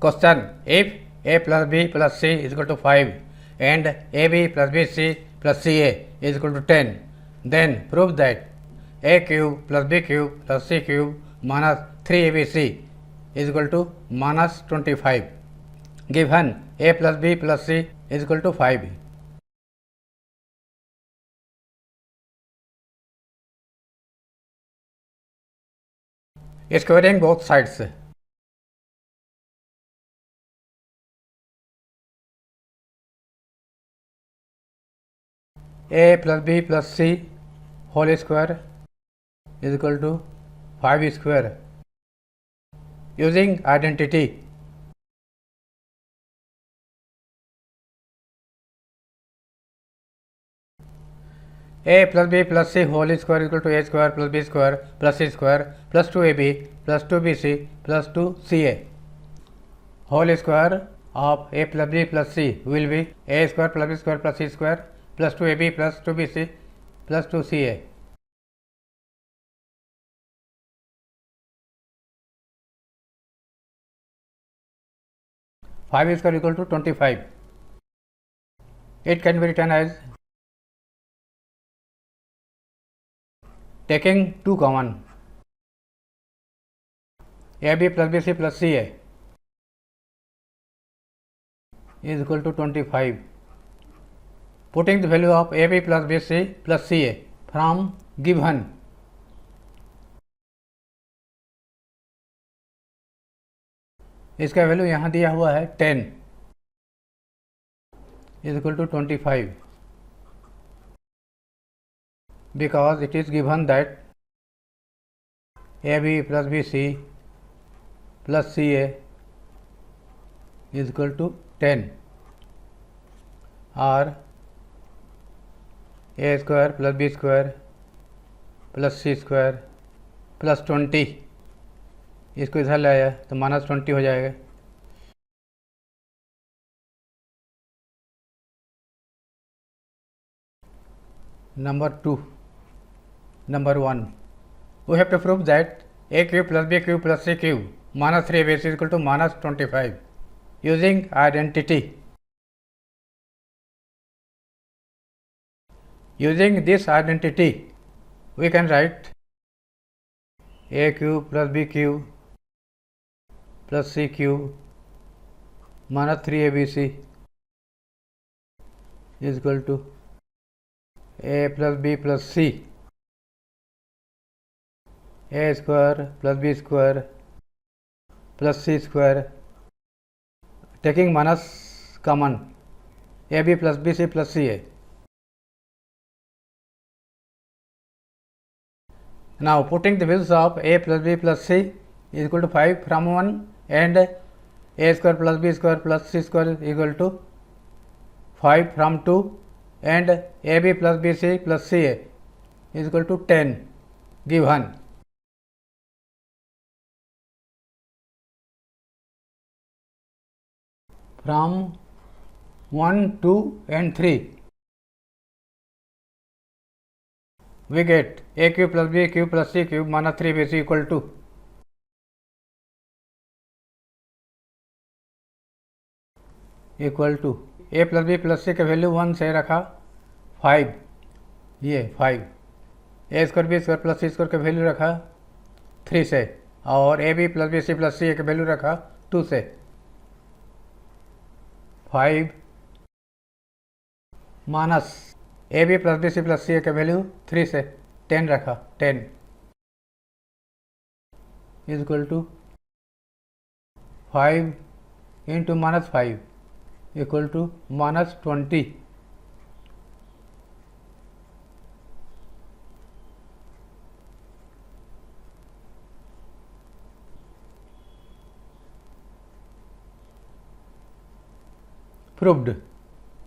Question: if a plus b plus c is equal to 5 and ab plus bc plus ca is equal to 10, then prove that a cube plus b cube plus c cube minus 3abc is equal to minus 25. Given a plus b plus c is equal to 5. Squaring both sides. A plus b plus c whole square is equal to 5 square. Using identity, a plus b plus c whole square is equal to a square plus b square plus c square plus 2ab plus 2bc plus 2ca. Whole square of a plus b plus c will be a square plus b square plus c square plus 2ab plus 2bc plus 2ca. Five square equal to 25. It can be written as, taking 2 common, ab plus bc plus ca is equal to 25. Putting the value of ab plus bc plus ca from given, इसका value यहाँ दिया हुआ है 10 is equal to 25, because it is given that ab plus bc plus ca is equal to 10, or a square plus b square plus c square plus 20. इसको इधर ले आया तो माइनस 20 हो जाएगा. Number 2. Number 1. We have to prove that a cube plus b cube plus c cube minus 3ab is equal to minus 25 using identity. Using this identity, we can write a cube plus b cube plus c cube minus 3abc is equal to a plus b plus c, a square plus b square plus c square, taking minus common, ab plus bc plus ca. Now putting the values of a plus b plus c is equal to 5 from 1 and a square plus b square plus c square is equal to 5 from 2 and ab plus bc plus ca is equal to 10 given. From 1, 2 and 3, we get a cube plus b cube plus c cube minus 3bc equal to a plus b plus c का value 1 से रखा 5, ये 5, a square b square plus c square का value रखा 3 से, और a b plus b c plus c का value रखा 2 से. 5 minus a b plus b c plus c का वैल्यू 3 से 10 रखा, 10 is equal to 5 into minus 5 equal to minus 20. Proved.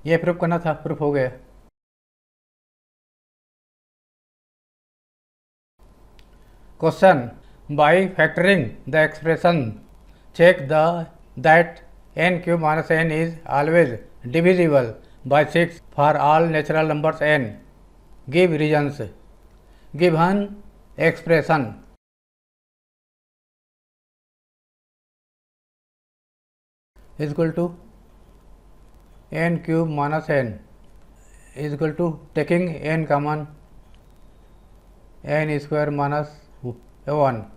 ये प्रूव करना था, प्रूफ हो गया. Question: by factoring the expression check that n cube minus n is always divisible by 6 for all natural numbers n. Give reasons. Given expression is equal to n cube minus n is equal to taking n common, n square minus 1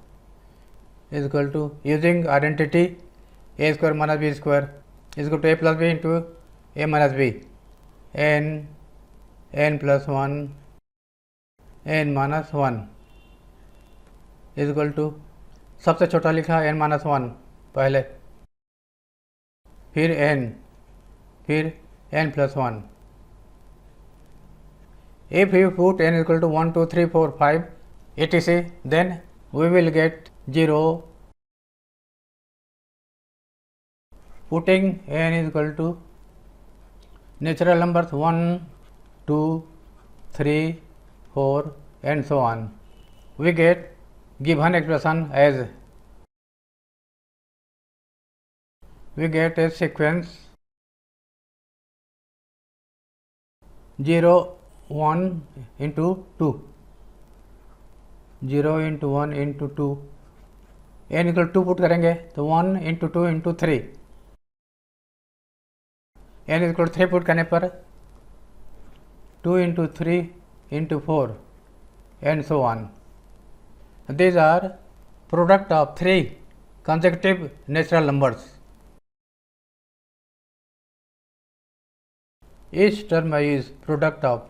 is equal to using identity a square minus b square is equal to a plus b into a minus b, n plus 1 n minus 1 is equal to सबसे छोटा लिखा n minus 1 पहले, फिर n plus 1. If you put n equal to 1 2 3 4 5 etc, then we will get 0. Putting n is equal to natural numbers 1 2 3 4 and so on, we get given expression as we get a sequence 0 1 into 2, 0 into 1 into 2, n equal to 2 put करेंगे तो 1 into 2 into 3, n equal to 3 put करने पर 2 into 3 into 4 and so on. These are product of 3 consecutive natural numbers. Each term is product of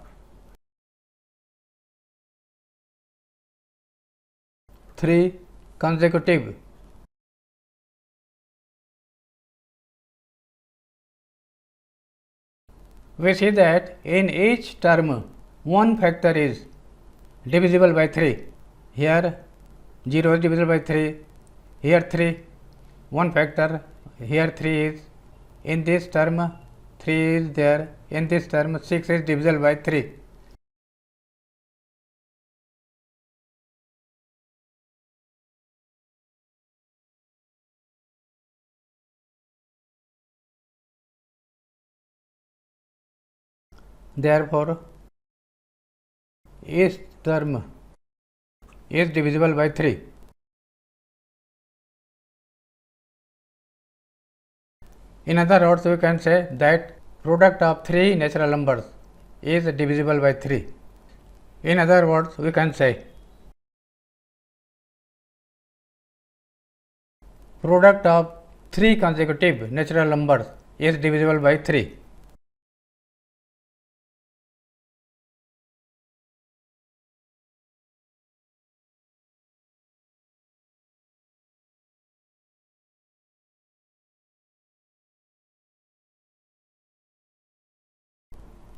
3 consecutive we see that in each term one factor is divisible by 3. Here 0 is divisible by 3, here 3, one factor, here 3 is, in this term 3 is there, in this term 6 is divisible by 3. Therefore, each term is divisible by 3. In other words, we can say that product of 3 natural numbers is divisible by 3. In other words, we can say product of 3 consecutive natural numbers is divisible by 3.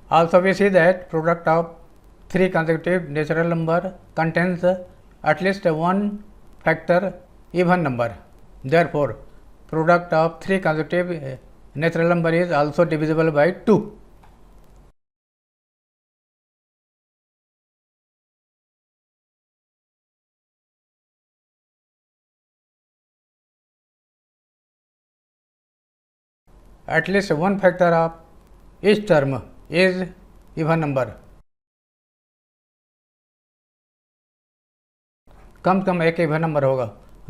Also, we see that product of 3 consecutive natural number contains at least one factor even number. Therefore, product of 3 consecutive natural number is also divisible by 2. At least one factor of each term is even number. कम से कम एक even number होगा,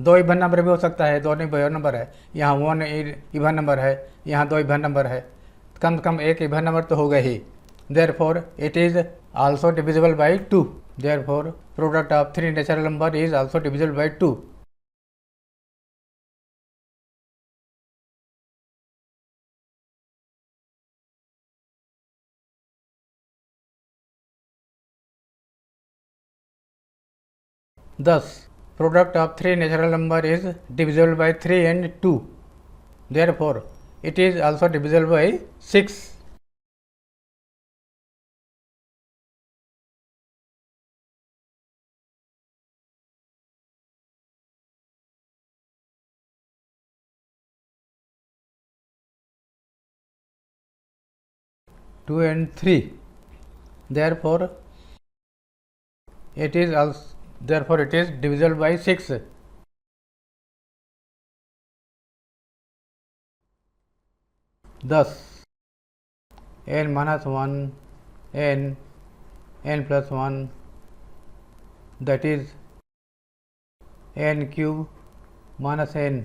2 even number भी हो सकता है, 2 even number है, यहाँ 1 even number है, यहाँ 2 इवन नंबर है, कम से कम एक इवन नंबर तो होगा ही. Therefore, it is also divisible by 2. Therefore, product of 3 natural number is also divisible by 2. Thus, product of 3 natural number is divisible by 3 and 2. Therefore, it is also divisible by 6. Two and 3. Therefore, it is divisible by 6. Thus, n minus 1 n plus 1, that is n cube minus n,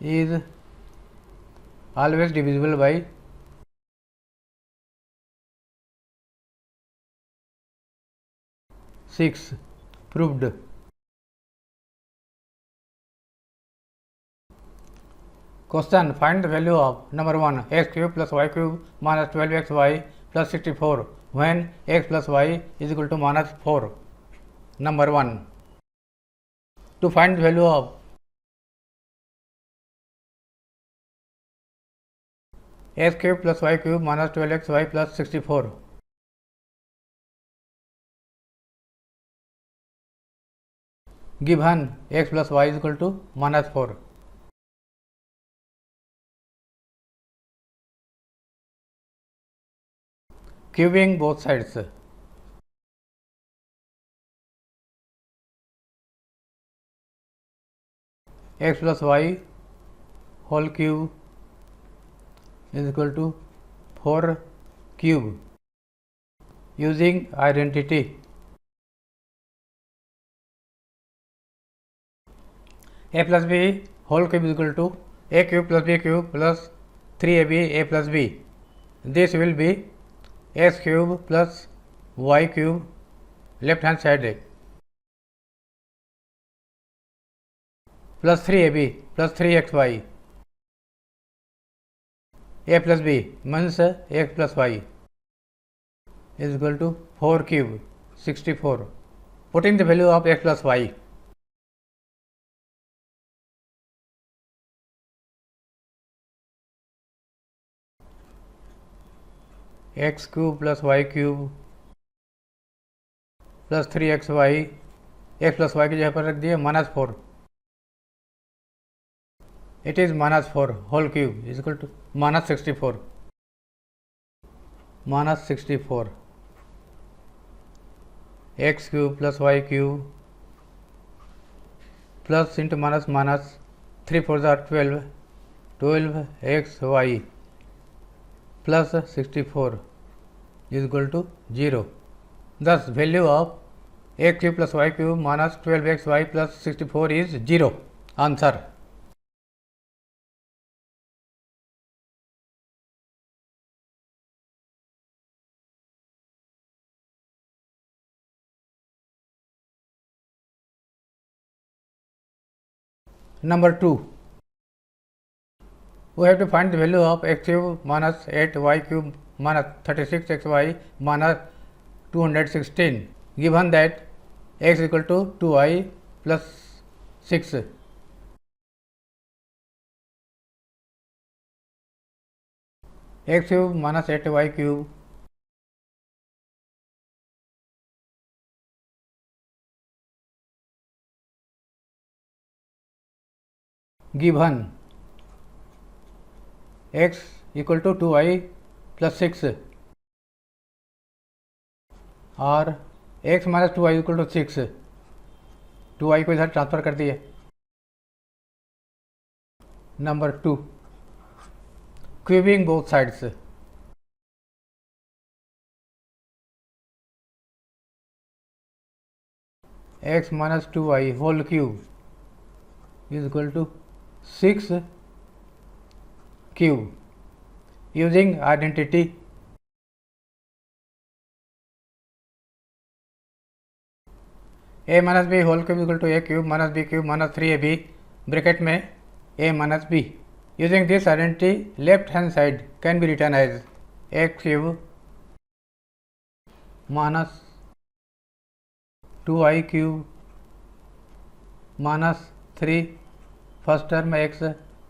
is always divisible by 6. Proved. Question. Find the value of number 1 x cube plus y cube minus 12xy plus 64 when x plus y is equal to minus 4. Number 1. To find the value of x cube plus y cube minus 12xy plus 64. Given x plus y is equal to minus 4. Cubing both sides. X plus y whole cube is equal to 4 cube. Using identity, a plus b whole cube is equal to a cube plus b cube plus 3ab a plus b. This will be x cube plus y cube left hand side plus 3ab plus 3xy. A plus b means x plus y is equal to 4 cube 64. Putting the value of x plus y. X cube plus y cube plus 3xy x plus y की जगह पर रख दिए -4. It is -4 whole cube is equal to -64. -64 x cube plus y cube plus into minus minus 3 4 12 12 x y plus 64 is equal to 0. Thus value of x cube plus y cube minus 12xy plus 64 is 0. Answer. Number 2. We have to find the value of x cube minus 8y cube minus 36xy minus 216 given that x equal to 2y plus 6. X cube minus 8y cube given x equal to 2y plus 6 और x minus 2y equal to 6. 2y को इधर transfer कर दिए. Number 2 cubing both sides. x minus 2y whole cube is equal to 6 cube. Using identity a minus b whole cube equal to a cube minus b cube minus 3ab bracket में a minus b. Using this identity left hand side can be written as a cube minus 2y cube minus 3 first term x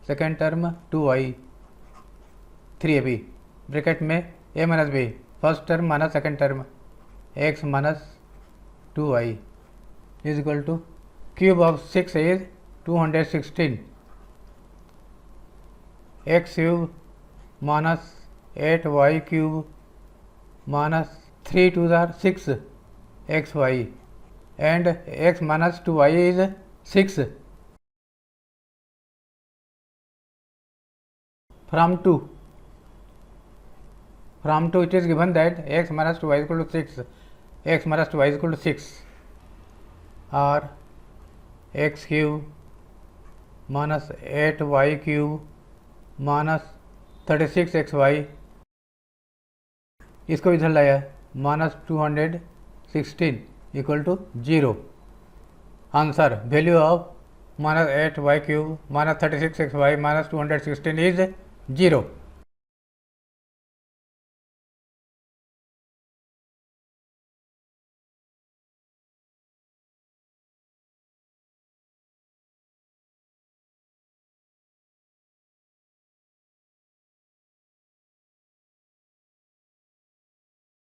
second term 2y 3ab bracket में a minus b first term minus second term x minus 2y is equal to cube of 6 is 216. X cube minus 8y cube minus 3 2 are 6 xy and x minus 2y is 6. From 2 it is given that x minus 2y is equal to 6. X minus 2y is equal to 6 और x cube minus 8y cube minus 36xy, इसको इधर लाया -216 equal to 0। Answer value of -8y³ -36xy -216 is 0।